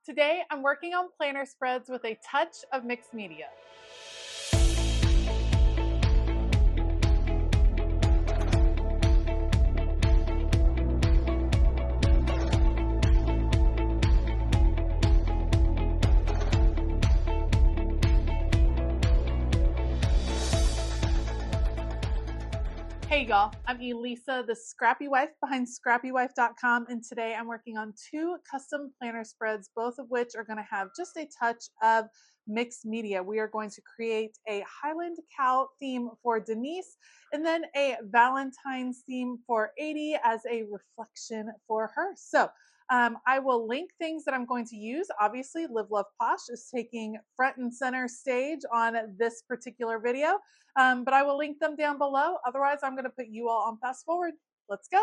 Today, I'm working on planner spreads with a touch of mixed media. Hey y'all, I'm Elisa, the Scrappy Wife behind ScrappyWife.com, and today I'm working on two custom planner spreads, both of which are going to have just a touch of mixed media. We are going to create a Highland cow theme for Denise, and then a Valentine's theme for Aide as a reflection for her. So I will link things that I'm going to use. Obviously, Live Love Posh is taking front and center stage on this particular video. But I will link them down below. Otherwise, I'm going to put you all on fast forward. Let's go.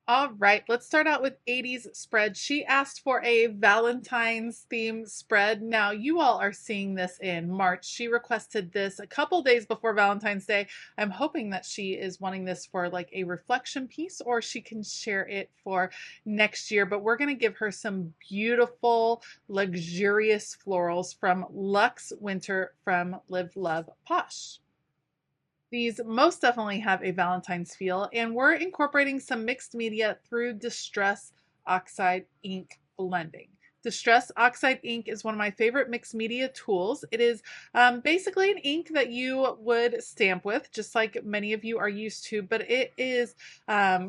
All right, let's start out with Aide's spread. She asked for a Valentine's themed spread. Now, you all are seeing this in March. She requested this a couple days before Valentine's Day. I'm hoping that she is wanting this for like a reflection piece, or she can share it for next year. But we're going to give her some beautiful, luxurious florals from Luxe Winter from Live Love Posh. These most definitely have a Valentine's feel, and we're incorporating some mixed media through Distress Oxide ink blending. Distress Oxide ink is one of my favorite mixed media tools. It is basically an ink that you would stamp with, just like many of you are used to, but it is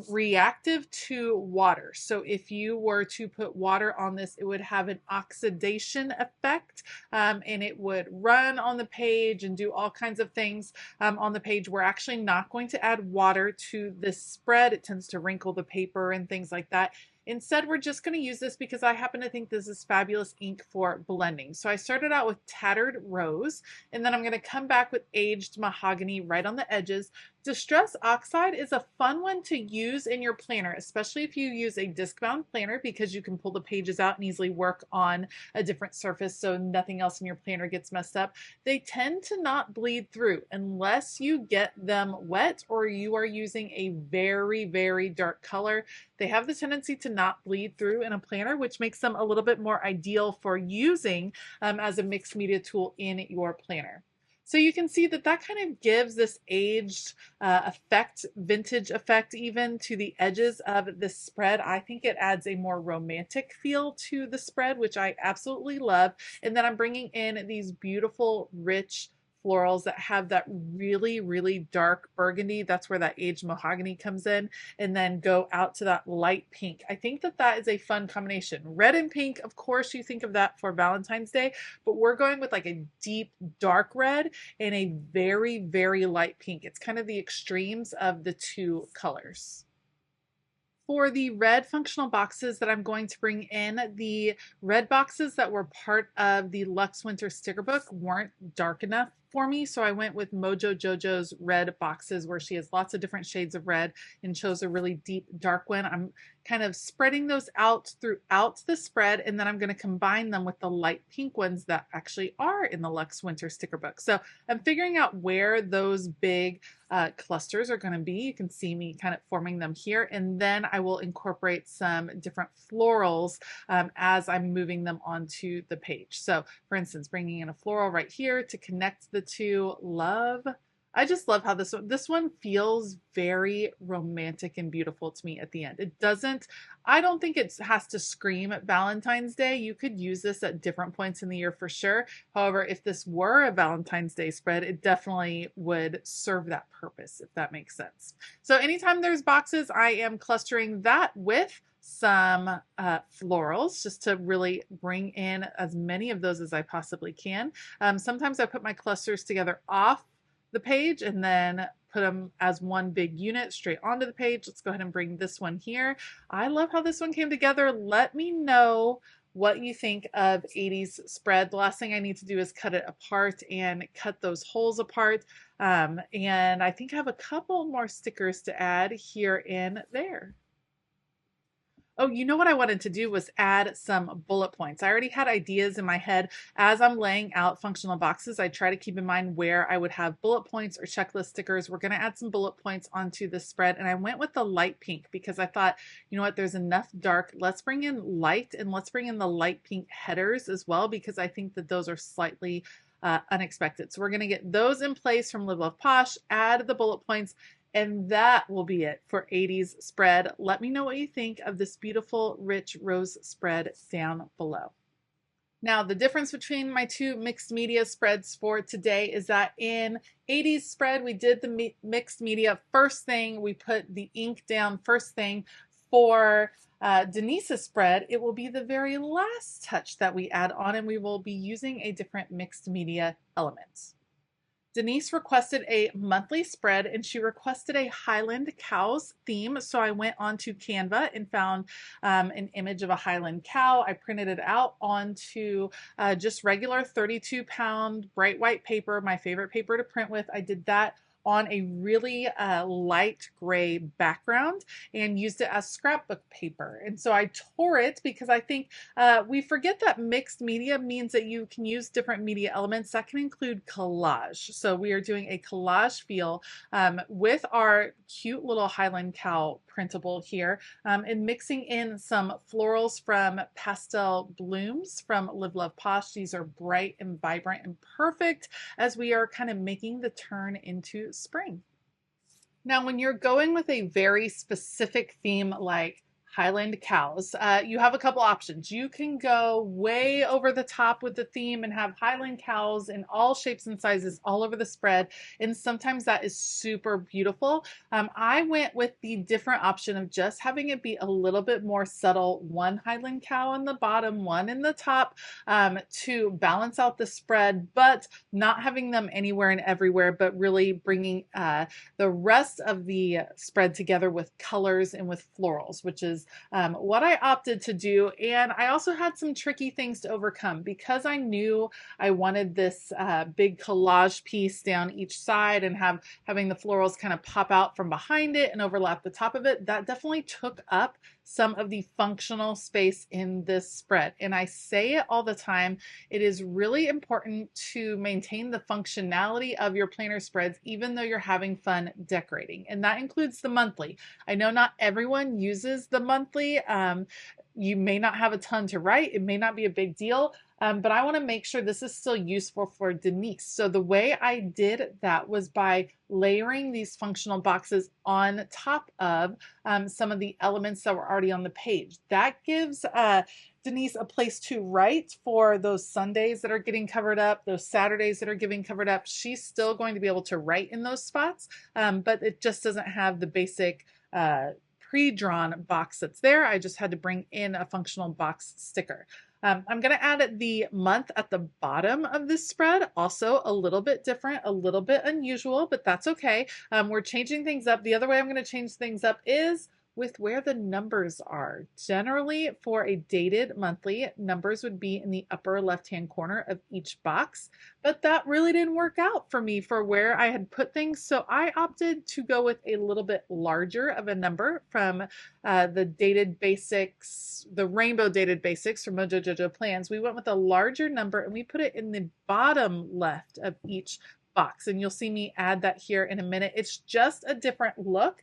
reactive to water. So if you were to put water on this, it would have an oxidation effect, and it would run on the page and do all kinds of things on the page. We're actually not going to add water to this spread. It tends to wrinkle the paper and things like that. Instead, we're just going to use this because I happen to think this is fabulous ink for blending. So I started out with Tattered Rose, and then I'm going to come back with Aged Mahogany right on the edges. Distress Oxide is a fun one to use in your planner, especially if you use a disc-bound planner, because you can pull the pages out and easily work on a different surface so nothing else in your planner gets messed up. They tend to not bleed through unless you get them wet or you are using a very, very dark color. They have the tendency to not bleed through in a planner, which makes them a little bit more ideal for using as a mixed media tool in your planner. So you can see that that kind of gives this aged effect, vintage effect even to the edges of this spread. I think it adds a more romantic feel to the spread, which I absolutely love. And then I'm bringing in these beautiful, rich florals that have that really, really dark burgundy. That's where that aged mahogany comes in, and then go out to that light pink. I think that that is a fun combination. Red and pink, of course, you think of that for Valentine's Day, but we're going with like a deep, dark red and a very, very light pink. It's kind of the extremes of the two colors. For the red functional boxes that I'm going to bring in, the red boxes that were part of the Luxe Winter sticker book weren't dark enough for me, so I went with Mojo Jojo's red boxes where she has lots of different shades of red and chose a really deep dark one. I'm kind of spreading those out throughout the spread, and then I'm going to combine them with the light pink ones that actually are in the Luxe Winter sticker book. So I'm figuring out where those big clusters are going to be. You can see me kind of forming them here, and then I will incorporate some different florals as I'm moving them onto the page. So for instance, bringing in a floral right here to connect the two. I just love how this one feels very romantic and beautiful to me at the end. I don't think it has to scream at Valentine's Day. You could use this at different points in the year for sure. However, if this were a Valentine's Day spread, it definitely would serve that purpose, if that makes sense. So anytime there's boxes, I am clustering that with some florals just to really bring in as many of those as I possibly can. Sometimes I put my clusters together off the page and then put them as one big unit straight onto the page. Let's go ahead and bring this one here. I love how this one came together. Let me know what you think of Aide's spread. The last thing I need to do is cut it apart and cut those holes apart. And I think I have a couple more stickers to add here and there. Oh, you know what I wanted to do was add some bullet points. I already had ideas in my head. As I'm laying out functional boxes, I try to keep in mind where I would have bullet points or checklist stickers. We're going to add some bullet points onto the spread. And I went with the light pink because I thought, you know what, there's enough dark. Let's bring in light, and let's bring in the light pink headers as well, because I think that those are slightly unexpected. So we're going to get those in place from Live Love Posh, add the bullet points, and that will be it for Aide's spread. Let me know what you think of this beautiful, rich rose spread down below. Now, the difference between my two mixed media spreads for today is that in Aide's spread, we did the mixed media first thing. We put the ink down first thing. For Denise's spread, it will be the very last touch that we add on, and we will be using a different mixed media element. Denise requested a monthly spread, and she requested a Highland cows theme. So I went onto Canva and found an image of a Highland cow. I printed it out onto just regular 32-pound bright white paper, my favorite paper to print with. I did that on a really light gray background and used it as scrapbook paper. And so I tore it because I think we forget that mixed media means that you can use different media elements. That can include collage. So we are doing a collage feel with our cute little Highland cow printable here, and mixing in some florals from Pastel Blooms from Live Love Posh. These are bright and vibrant and perfect as we are kind of making the turn into spring. Now, when you're going with a very specific theme like Highland cows, you have a couple options. You can go way over the top with the theme and have Highland cows in all shapes and sizes all over the spread, and sometimes that is super beautiful. I went with the different option of just having it be a little bit more subtle, one Highland cow in the bottom, one in the top, to balance out the spread, but not having them anywhere and everywhere, but really bringing the rest of the spread together with colors and with florals, which is what I opted to do. And I also had some tricky things to overcome because I knew I wanted this big collage piece down each side and having the florals kind of pop out from behind it and overlap the top of it. That definitely took up some of the functional space in this spread. And I say it all the time, it is really important to maintain the functionality of your planner spreads, even though you're having fun decorating. And that includes the monthly. I know not everyone uses the monthly. You may not have a ton to write. It may not be a big deal. But I want to make sure this is still useful for Denise. So the way I did that was by layering these functional boxes on top of some of the elements that were already on the page. That gives Denise a place to write for those Sundays that are getting covered up, those Saturdays that are getting covered up. She's still going to be able to write in those spots, but it just doesn't have the basic pre-drawn box that's there. I just had to bring in a functional box sticker. I'm going to add the month at the bottom of this spread. Also a little bit different, a little bit unusual, but that's okay. We're changing things up. The other way I'm going to change things up is with where the numbers are. Generally, for a dated monthly, numbers would be in the upper left-hand corner of each box, but that really didn't work out for me for where I had put things, so I opted to go with a little bit larger of a number from the dated basics, the rainbow dated basics from Mojo Jojo Plans. We went with a larger number and we put it in the bottom left of each box, and you'll see me add that here in a minute. It's just a different look,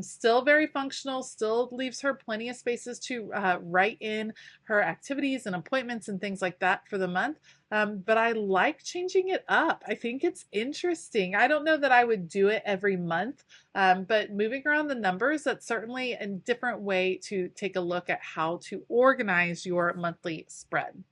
still very functional, still leaves her plenty of spaces to write in her activities and appointments and things like that for the month, but I like changing it up. I think it's interesting. I don't know that I would do it every month, but moving around the numbers, that's certainly a different way to take a look at how to organize your monthly spread.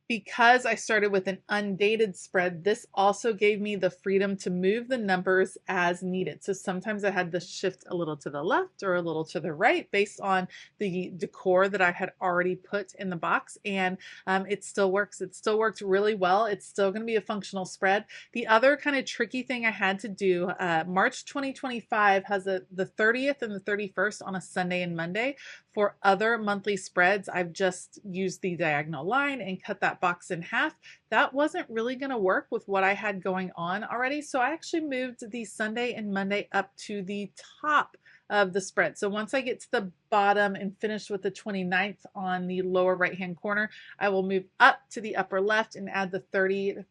Because I started with an undated spread, this also gave me the freedom to move the numbers as needed. So sometimes I had to shift a little to the left or a little to the right based on the decor that I had already put in the box, and it still works. It still worked really well. It's still going to be a functional spread. The other kind of tricky thing I had to do, March 2025 has the 30th and the 31st on a Sunday and Monday. For other monthly spreads, I've just used the diagonal line and cut that box in half. That wasn't really going to work with what I had going on already, so I actually moved the Sunday and Monday up to the top of the spread. So once I get to the bottom and finish with the 29th on the lower right hand corner, I will move up to the upper left and add the 30th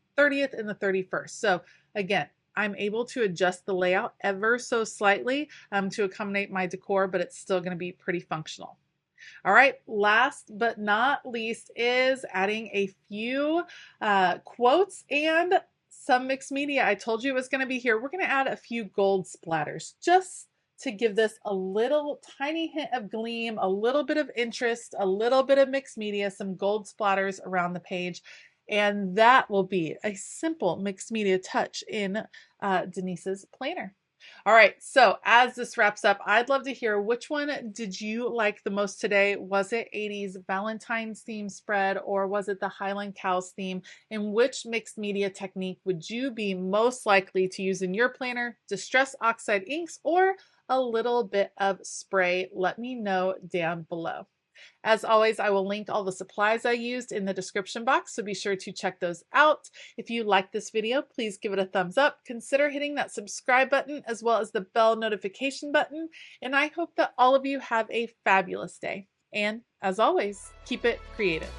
and the 31st. So again, I'm able to adjust the layout ever so slightly to accommodate my decor, but it's still going to be pretty functional. All right, last but not least is adding a few quotes and some mixed media. I told you it was going to be here. We're going to add a few gold splatters just to give this a little tiny hint of gleam, a little bit of interest, a little bit of mixed media, some gold splatters around the page. And that will be a simple mixed media touch in Denise's planner. All right, so as this wraps up, I'd love to hear which one did you like the most today? Was it Aide's Valentine's theme spread, or was it the Highland Cows theme? And which mixed media technique would you be most likely to use in your planner? Distress oxide inks or a little bit of spray? Let me know down below. As always, I will link all the supplies I used in the description box, so be sure to check those out. If you like this video, please give it a thumbs up. Consider hitting that subscribe button as well as the bell notification button. And I hope that all of you have a fabulous day. And as always, keep it creative.